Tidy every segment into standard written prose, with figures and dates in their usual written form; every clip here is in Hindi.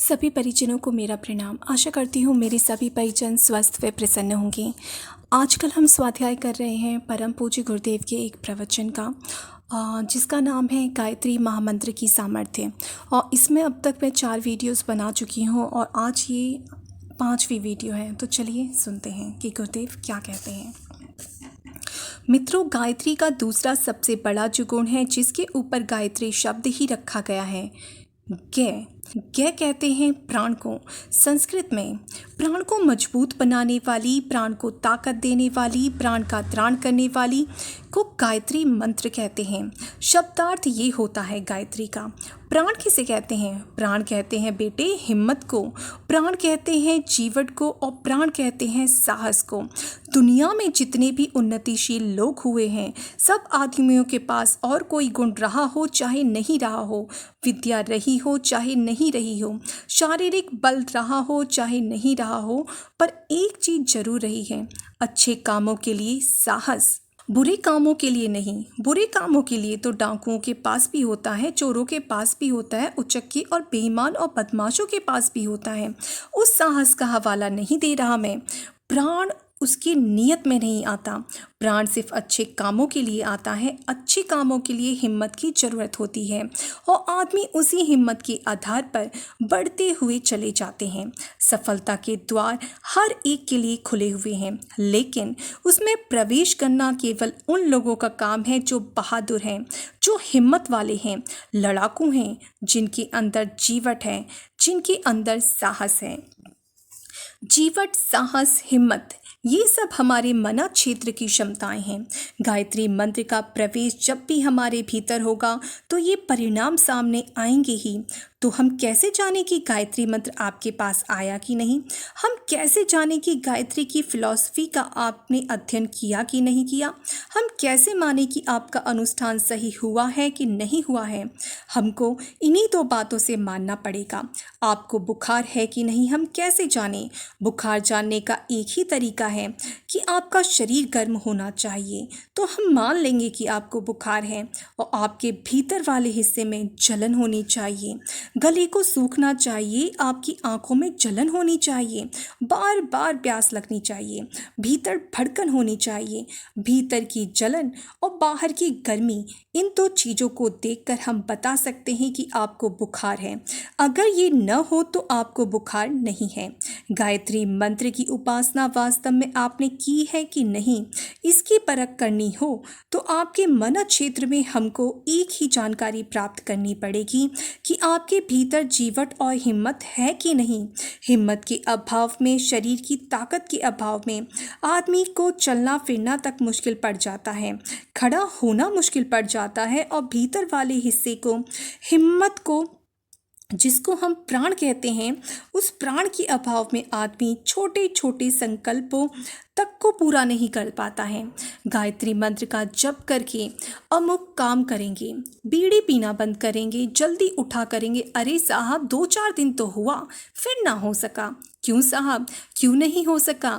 सभी परिजनों को मेरा प्रणाम। आशा करती हूँ मेरे सभी परिजन स्वस्थ व प्रसन्न होंगे। आजकल हम स्वाध्याय कर रहे हैं परम पूज्य गुरुदेव के एक प्रवचन का, जिसका नाम है गायत्री महामंत्र की सामर्थ्य। और इसमें अब तक मैं 4 वीडियोस बना चुकी हूँ और आज ये 5वीं वीडियो है। तो चलिए सुनते हैं कि गुरुदेव क्या कहते हैं। मित्रों, गायत्री का दूसरा सबसे बड़ा जो गुण है, जिसके ऊपर गायत्री शब्द ही रखा गया है, गय। गय कहते हैं प्राण को। संस्कृत में प्राण को मजबूत बनाने वाली, प्राण को ताकत देने वाली, प्राण का त्राण करने वाली को गायत्री मंत्र कहते हैं। शब्दार्थ ये होता है गायत्री का। प्राण किसे कहते हैं? प्राण कहते हैं बेटे हिम्मत को, प्राण कहते हैं जीवट को, और प्राण कहते हैं साहस को। दुनिया में जितने भी उन्नतिशील लोग हुए हैं, सब आदमियों के पास और कोई गुण रहा हो चाहे नहीं रहा हो, विद्या रही हो चाहे नहीं रही हो, शारीरिक बल रहा हो चाहे नहीं रहा हो, पर एक चीज जरूर रही है, अच्छे कामों के लिए साहस। बुरे कामों के लिए नहीं। बुरे कामों के लिए तो डाकुओं के पास भी होता है, चोरों के पास भी होता है, उचक्की और बेईमान और बदमाशों के पास भी होता है। उस साहस का हवाला नहीं दे रहा मैं। प्राण उसकी नीयत में नहीं आता। प्राण सिर्फ अच्छे कामों के लिए आता है। अच्छे कामों के लिए हिम्मत की जरूरत होती है और आदमी उसी हिम्मत के आधार पर बढ़ते हुए चले जाते हैं। सफलता के द्वार हर एक के लिए खुले हुए हैं, लेकिन उसमें प्रवेश करना केवल उन लोगों का काम है जो बहादुर हैं, जो हिम्मत वाले हैं, लड़ाकू हैं, जिनके अंदर जीवट है, जिनके अंदर साहस है। जीवट, साहस, हिम्मत, ये सब हमारे मना क्षेत्र की क्षमताएं हैं। गायत्री मंत्र का प्रवेश जब भी हमारे भीतर होगा तो ये परिणाम सामने आएंगे ही। तो हम कैसे जाने कि गायत्री मंत्र आपके पास आया कि नहीं? हम कैसे जाने कि गायत्री की फिलॉसफी का आपने अध्ययन किया कि नहीं किया? हम कैसे माने कि आपका अनुष्ठान सही हुआ है कि नहीं हुआ है? हमको इन्हीं 2 बातों से मानना पड़ेगा। आपको बुखार है कि नहीं, हम कैसे जाने? बुखार जानने का एक ही तरीका है कि आपका शरीर गर्म होना चाहिए, तो हम मान लेंगे कि आपको बुखार है। और आपके भीतर वाले हिस्से में जलन होनी चाहिए, गले को सूखना चाहिए, आपकी आंखों में जलन होनी चाहिए, बार बार प्यास लगनी चाहिए, भीतर धड़कन होनी चाहिए। भीतर की जलन और बाहर की गर्मी, इन 2 चीज़ों को देखकर हम बता सकते हैं कि आपको बुखार है। अगर ये न हो तो आपको बुखार नहीं है। गायत्री मंत्र की उपासना वास्तव में आपने की है कि नहीं, इसकी परख करनी हो तो आपके मन क्षेत्र में हमको एक ही जानकारी प्राप्त करनी पड़ेगी कि आपके भीतर जीवट और हिम्मत है कि नहीं। हिम्मत के अभाव में, शरीर की ताकत के अभाव में आदमी को चलना फिरना तक मुश्किल पड़ जाता है, खड़ा होना मुश्किल पड़ जाता है, और भीतर वाले हिस्से को, हिम्मत को, जिसको हम प्राण कहते हैं, उस प्राण के अभाव में आदमी छोटे छोटे संकल्पों तक को पूरा नहीं कर पाता है। गायत्री मंत्र का जप करके अमुक काम करेंगे, बीड़ी पीना बंद करेंगे, जल्दी उठा करेंगे, अरे साहब 2-4 दिन तो हुआ, फिर ना हो सका। क्यों साहब, क्यों नहीं हो सका?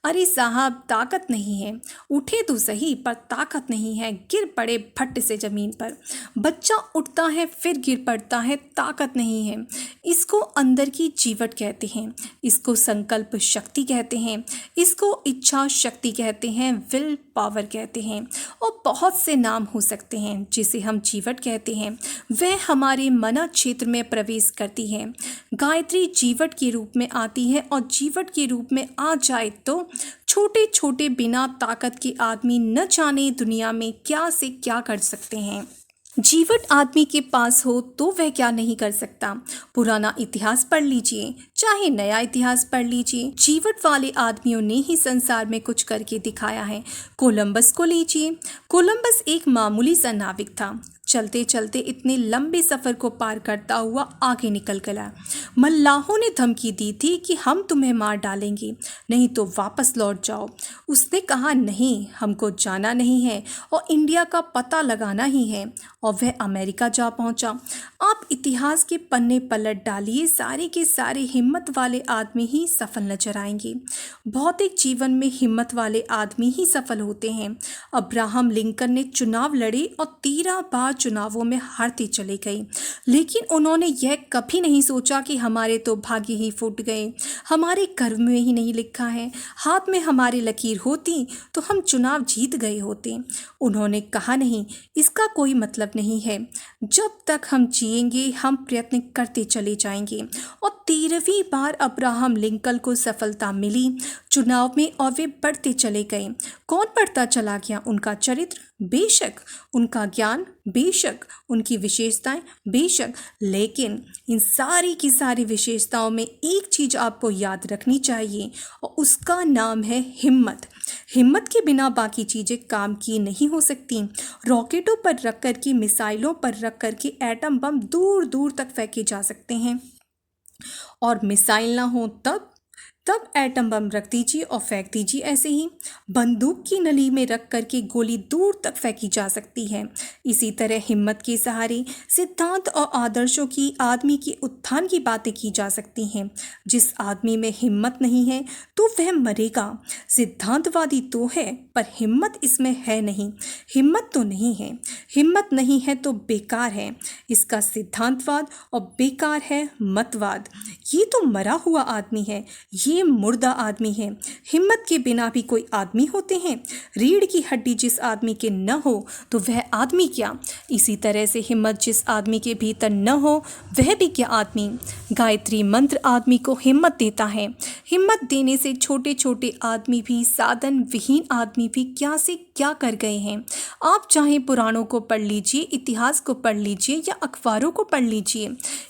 अरे साहब ताकत नहीं है, उठे तो सही पर ताकत नहीं है, गिर पड़े फट से ज़मीन पर। बच्चा उठता है फिर गिर पड़ता है, ताकत नहीं है। इसको अंदर की जीवट कहते हैं, इसको संकल्प शक्ति कहते हैं, इसको इच्छा शक्ति कहते हैं, विल पावर कहते हैं, और बहुत से नाम हो सकते हैं। जिसे हम जीवट कहते हैं वह हमारे मना क्षेत्र में प्रवेश करती है। गायत्री जीवट के रूप में आती है, और जीवट के रूप में आ जाए तो छोटे छोटे बिना ताकत के आदमी न जाने दुनिया में क्या से क्या कर सकते हैं। जीवट आदमी के पास हो तो वह क्या नहीं कर सकता। पुराना इतिहास पढ़ लीजिए, चाहे नया इतिहास पढ़ लीजिए, जीवट वाले आदमियों ने ही संसार में कुछ करके दिखाया है। कोलंबस को लीजिए। कोलंबस एक मामूली सा नाविक था, चलते चलते इतने लंबे सफ़र को पार करता हुआ आगे निकल गया। मल्लाहों ने धमकी दी थी कि हम तुम्हें मार डालेंगे, नहीं तो वापस लौट जाओ। उसने कहा नहीं, हमको जाना नहीं है और इंडिया का पता लगाना ही है, और वह अमेरिका जा पहुंचा। आप इतिहास के पन्ने पलट डालिए, सारे के सारे हिम्मत वाले आदमी ही सफल नजर आएंगे। भौतिक जीवन में हिम्मत वाले आदमी ही सफल होते हैं। अब्राहम लिंकन ने चुनाव लड़े और 13 बार चुनावों में हारते चले गए। लेकिन उन्होंने यह कभी नहीं सोचा कि हमारे तो भाग्य ही फूट गए, हमारे कर्म में ही नहीं लिखा है, हाथ में हमारी लकीर होती तो हम चुनाव जीत गए होते। उन्होंने कहा नहीं, इसका कोई मतलब नहीं है, जब तक हम जिएंगे हम प्रयत्न करते चले जाएंगे। और 13वीं बार अब्राहम लिंकन को सफलता मिली चुनाव में और वे बढ़ते चले गए। कौन बढ़ता चला गया? उनका चरित्र बेशक, उनका ज्ञान बेशक, उनकी विशेषताएं बेशक, लेकिन इन सारी की सारी विशेषताओं में एक चीज़ आपको याद रखनी चाहिए और उसका नाम है हिम्मत। हिम्मत के बिना बाकी चीज़ें काम की नहीं हो सकती। रॉकेटों पर रख कर के, मिसाइलों पर रख कर के एटम बम दूर दूर तक फेंके जा सकते हैं, और मिसाइल ना हो तब एटम बम रख दीजिए और फेंक दीजिए। ऐसे ही बंदूक की नली में रख करके गोली दूर तक फेंकी जा सकती है। इसी तरह हिम्मत के सहारे सिद्धांत और आदर्शों की, आदमी के उत्थान की बातें की जा सकती हैं। जिस आदमी में हिम्मत नहीं है तो वह मरेगा। सिद्धांतवादी तो है पर हिम्मत इसमें है नहीं। हिम्मत तो नहीं है, हिम्मत नहीं है तो बेकार है इसका सिद्धांतवाद, और बेकार है मतवाद। ये तो मरा हुआ आदमी है, ये मुर्दा आदमी है। हिम्मत के बिना भी कोई आदमी होते हैं? रीढ़ की हड्डी जिस आदमी के न हो तो वह आदमी क्या? इसी तरह से हिम्मत जिस आदमी के भीतर न हो वह भी क्या आदमी? गायत्री मंत्र आदमी को हिम्मत देता है। हिम्मत देने से छोटे छोटे आदमी भी, साधन विहीन आदमी भी क्या से क्या कर गए हैं। आप चाहे पुराणों को पढ़ लीजिए, इतिहास को पढ़ लीजिए या अखबारों को पढ़ लीजिए,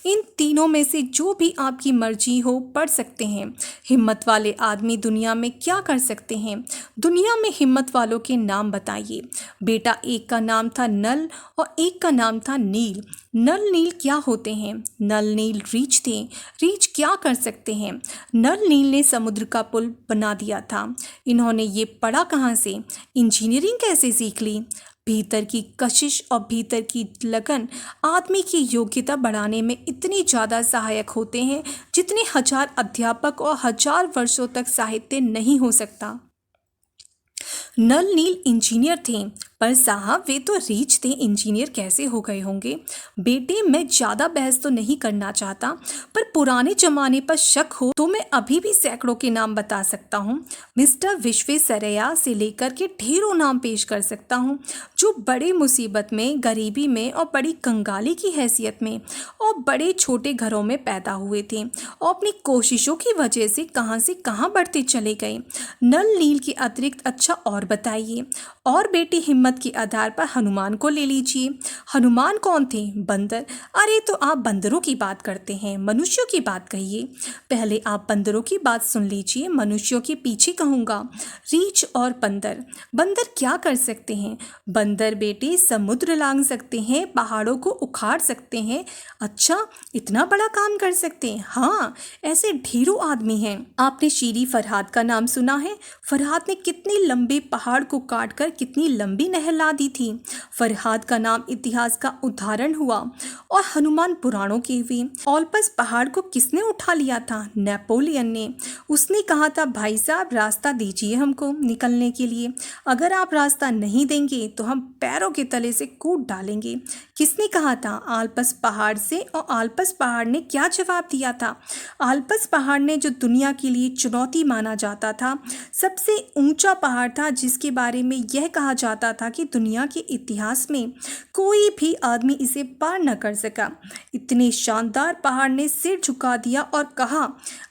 इन तीनों में से जो भी आपकी मर्जी हो पढ़ सकते हैं। हिम्मत वाले आदमी दुनिया में क्या कर सकते हैं? दुनिया में हिम्मत वालों के नाम बताइए। बेटा, एक का नाम था नल और एक का नाम था नील। नल नील क्या होते हैं? नल नील रीछ थे। रीछ क्या कर सकते हैं? नल नील ने समुद्र का पुल बना दिया था। इन्होंने ये पढ़ा कहाँ से? इंजीनियरिंग कैसे सीख ली? भीतर की कशिश और भीतर की लगन आदमी की योग्यता बढ़ाने में इतनी ज़्यादा सहायक होते हैं जितने 1000 अध्यापक और 1000 वर्षों तक साहित्य नहीं हो सकता। नल नील इंजीनियर थे, पर साहब वे तो रीछ थे, इंजीनियर कैसे हो गए होंगे? बेटे, मैं ज़्यादा बहस तो नहीं करना चाहता, पर पुराने ज़माने पर शक हो तो मैं अभी भी सैकड़ों के नाम बता सकता हूँ। मिस्टर विश्वेश्वरैया से लेकर के ढेरों नाम पेश कर सकता हूँ, जो बड़े मुसीबत में, गरीबी में और बड़ी कंगाली की हैसियत में और बड़े छोटे घरों में पैदा हुए थे और अपनी कोशिशों की वजह से कहाँ बढ़ते चले गए। नल नील के अतिरिक्त अच्छा और बताइए। और बेटी, हिम्मत के आधार पर हनुमान को ले लीजिए। हनुमान कौन थे? बंदर। अरे तो आप बंदरों की बात करते हैं, मनुष्यों की बात कहिए। पहले आप बंदरों की बात सुन लीजिए, मनुष्यों के पीछे कहूँगा। रीछ और बंदर। बंदर क्या कर सकते हैं? बंदर बेटे समुद्र लांघ सकते हैं, पहाड़ों को उखाड़ सकते हैं। अच्छा, इतना बड़ा काम कर सकते हैं? हाँ, ऐसे ढेरों आदमी हैं। आपने शीरी फरहाद का नाम सुना है? फरहाद ने कितने लंबे पहाड़ को काट कर कितनी लंबी नहर ला दी थी। फरहाद का नाम इतिहास का उदाहरण हुआ। और हनुमान पुराणों के हुए। ओलपस पहाड़ को किसने उठा लिया था? नेपोलियन ने। उसने कहा था, भाई साहब रास्ता दीजिए हमको निकलने के लिए, अगर आप रास्ता नहीं देंगे तो हम पैरों के तले से कूद डालेंगे। किसने कहा था? आल्पस पहाड़ से। और आल्पस पहाड़ ने क्या जवाब दिया था? आल्पस पहाड़ ने, जो दुनिया के लिए चुनौती माना जाता था, सबसे ऊंचा पहाड़ था, जिसके बारे में यह कहा जाता था कि दुनिया के इतिहास में कोई भी आदमी इसे पार न कर सका। इतने शानदार पहाड़ ने सिर झुका दिया और कहा,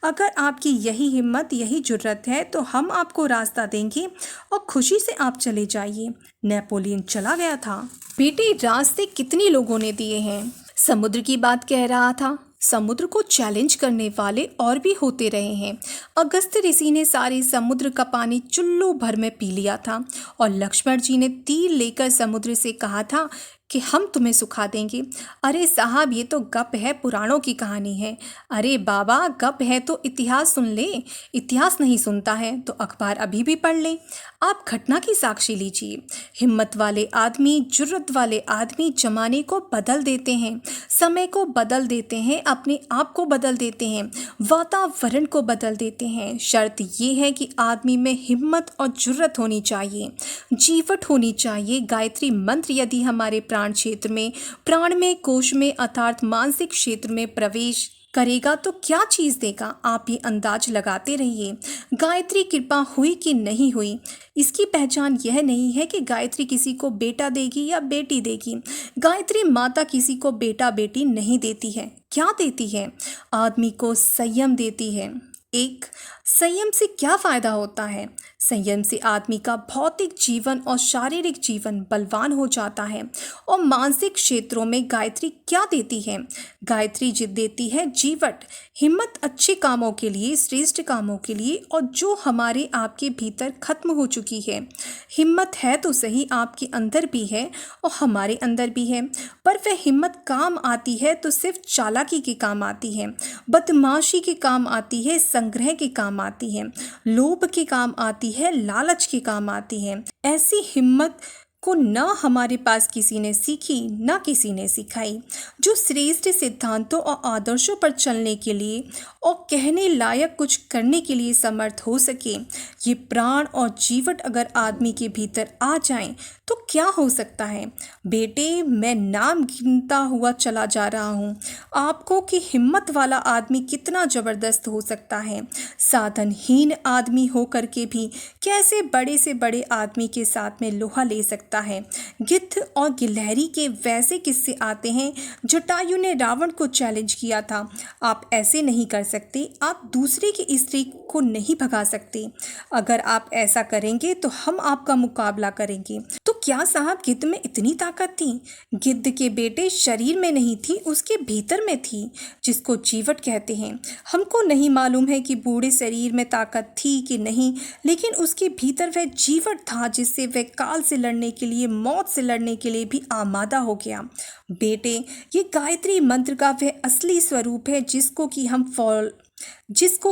अगर आपकी यही हिम्मत, यही जुर्रत है तो हम आपको रास्ता देंगे और खुशी से आप चले जाइए। नेपोलियन चला गया था। बेटे, रास्ते कितने लोगों ने दिए हैं। समुद्र की बात कह रहा था। समुद्र को चैलेंज करने वाले और भी होते रहे हैं। अगस्त्य ऋषि ने सारे समुद्र का पानी चुल्लू भर में पी लिया था और लक्ष्मण जी ने तीर लेकर समुद्र से कहा था कि हम तुम्हें सुखा देंगे। अरे साहब, ये तो गप है, पुराणों की कहानी है। अरे बाबा, गप है तो इतिहास सुन ले। इतिहास नहीं सुनता है तो अखबार अभी भी पढ़ ले। आप घटना की साक्षी लीजिए। हिम्मत वाले आदमी, जुर्रत वाले आदमी जमाने को बदल देते हैं, समय को बदल देते हैं, अपने आप को बदल देते हैं, वातावरण को बदल देते हैं। शर्त ये है कि आदमी में हिम्मत और जुर्रत होनी चाहिए, जीवट होनी चाहिए। गायत्री मंत्र यदि हमारे प्राण क्षेत्र में, प्राणमय कोश में अर्थात मानसिक क्षेत्र में प्रवेश करेगा तो क्या चीज़ देगा, आप ये अंदाज लगाते रहिए। गायत्री कृपा हुई कि नहीं हुई, इसकी पहचान यह नहीं है कि गायत्री किसी को बेटा देगी या बेटी देगी। गायत्री माता किसी को बेटा बेटी नहीं देती है। क्या देती है? आदमी को संयम देती है। एक, संयम से क्या फ़ायदा होता है? संयम से आदमी का भौतिक जीवन और शारीरिक जीवन बलवान हो जाता है। और मानसिक क्षेत्रों में गायत्री क्या देती है? गायत्री जिद देती है जीवट, हिम्मत अच्छे कामों के लिए, श्रेष्ठ कामों के लिए, और जो हमारे आपके भीतर खत्म हो चुकी है। हिम्मत है तो सही, आपके अंदर भी है और हमारे अंदर भी है, पर वह हिम्मत काम आती है तो सिर्फ चालाकी के काम आती है, बदमाशी के काम आती है, संग्रह के काम आती है, लोभ के काम आती है, लालच के काम आती है। ऐसी हिम्मत को न हमारे पास किसी ने सीखी न किसी ने सिखाई। जो श्रेष्ठ सिद्धांतों और आदर्शों पर चलने के लिए और कहने लायक कुछ करने के लिए समर्थ हो सके, ये प्राण और जीवट अगर आदमी के भीतर आ जाएं तो क्या हो सकता है? बेटे, मैं नाम गिनता हुआ चला जा रहा हूँ आपको कि हिम्मत वाला आदमी कितना ज़बरदस्त हो सकता है। साधनहीन आदमी होकर के भी कैसे बड़े से बड़े आदमी के साथ में लोहा ले सकता है। गिद्ध और गिलहरी के वैसे किस्से आते हैं। जटायु ने रावण को चैलेंज किया था, आप ऐसे नहीं कर सकते, आप दूसरे की स्त्री को नहीं भगा सकते। अगर आप ऐसा करेंगे तो हम आपका मुकाबला करेंगे। तो क्या साहब गिद्ध में इतनी ताकत थी? गिद्ध के बेटे शरीर में नहीं थी, उसके भीतर में थी, जिसको जीवट कहते हैं। हमको नहीं मालूम है कि बूढ़े शरीर में ताकत थी कि नहीं, लेकिन उसके भीतर वह जीवट था जिससे वह काल से लड़ने के लिए, मौत से लड़ने के लिए भी आमादा हो गया। बेटे, ये गायत्री मंत्र का वह असली स्वरूप है जिसको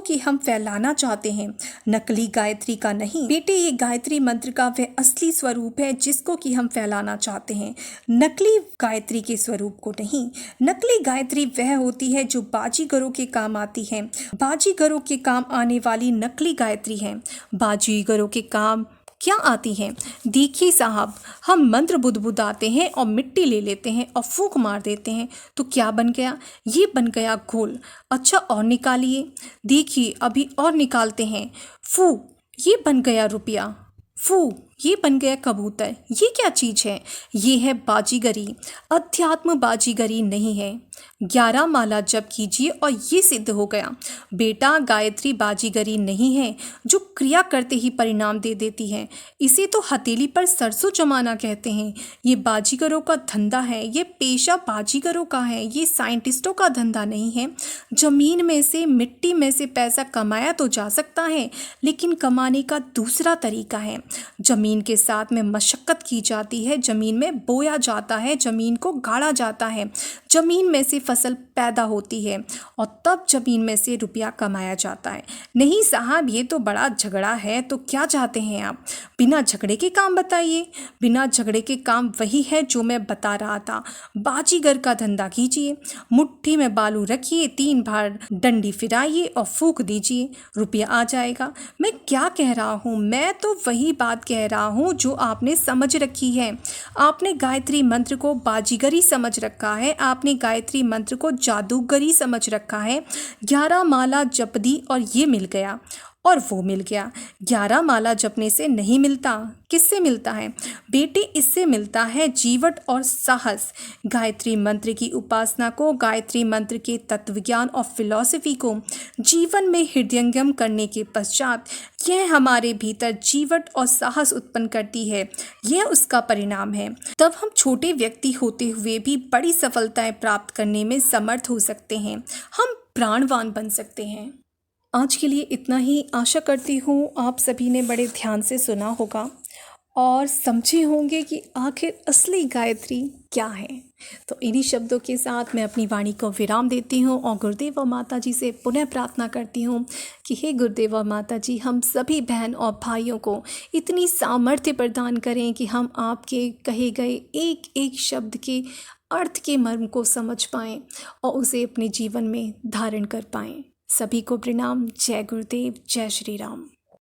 कि हम फैलाना चाहते हैं, नकली गायत्री का नहीं। बेटे, ये गायत्री मंत्र का वह असली स्वरूप है जिसको कि हम फैलाना चाहते हैं, नकली गायत्री के स्वरूप को नहीं। नकली गायत्री वह होती है जो बाजीगरों के काम आती है। बाजीगरों के काम आने वाली नकली गायत्री है। बाजीगरों के काम क्या आती है? देखिए साहब, हम मंत्र बुदबुदाते हैं और मिट्टी ले लेते हैं और फूंक मार देते हैं, तो क्या बन गया? ये बन गया घोल। अच्छा, और निकालिए। देखिए, अभी और निकालते हैं। फू, ये बन गया रुपया। फू, ये बन गया कबूतर। ये क्या चीज़ है? ये है बाजीगरी। अध्यात्म बाजीगरी नहीं है। 11 माला जप कीजिए और ये सिद्ध हो गया। बेटा, गायत्री बाजीगरी नहीं है जो क्रिया करते ही परिणाम दे देती है। इसे तो हथेली पर सरसों जमाना कहते हैं। ये बाजीगरों का धंधा है, ये पेशा बाजीगरों का है, ये साइंटिस्टों का धंधा नहीं है। जमीन में से, मिट्टी में से पैसा कमाया तो जा सकता है, लेकिन कमाने का दूसरा तरीका है। जमीन के साथ में मशक्कत की जाती है, जमीन में बोया जाता है, जमीन को गाड़ा जाता है, जमीन में से फसल पैदा होती है और तब जमीन में से रुपया कमाया जाता है। नहीं साहब, ये तो बड़ा झगड़ा है। तो क्या चाहते हैं आप? बिना झगड़े के काम बताइए। बिना झगड़े के काम वही है जो मैं बता रहा था। बाजीगर का धंधा कीजिए, मुट्ठी में बालू रखिए, 3 बार डंडी फिराइए और फूंक दीजिए, रुपया आ जाएगा। मैं क्या कह रहा हूँ? मैं तो वही बात कह रहा हूँ जो आपने समझ रखी है। आपने गायत्री मंत्र को बाजीगरी समझ रखा है, आपने गायत्री मंत्र को जादूगरी समझ रखा है। 11 माला जप दी और ये मिल गया और वो मिल गया। 11 माला जपने से नहीं मिलता। किससे मिलता है? बेटे, इससे मिलता है जीवट और साहस। गायत्री मंत्र की उपासना को, गायत्री मंत्र के तत्वज्ञान और फिलॉसफी को जीवन में हृदयंगम करने के पश्चात यह हमारे भीतर जीवट और साहस उत्पन्न करती है। यह उसका परिणाम है। तब हम छोटे व्यक्ति होते हुए भी बड़ी सफलताएं प्राप्त करने में समर्थ हो सकते हैं। हम प्राणवान बन सकते हैं। आज के लिए इतना ही। आशा करती हूँ आप सभी ने बड़े ध्यान से सुना होगा और समझे होंगे कि आखिर असली गायत्री क्या है। तो इन्हीं शब्दों के साथ मैं अपनी वाणी को विराम देती हूँ और गुरुदेव और माता जी से पुनः प्रार्थना करती हूँ कि हे गुरुदेव और माता जी, हम सभी बहन और भाइयों को इतनी सामर्थ्य प्रदान करें कि हम आपके कहे गए एक एक शब्द के अर्थ के मर्म को समझ पाएँ और उसे अपने जीवन में धारण कर पाएँ। सभी को प्रणाम। जय गुरुदेव, जय श्री राम।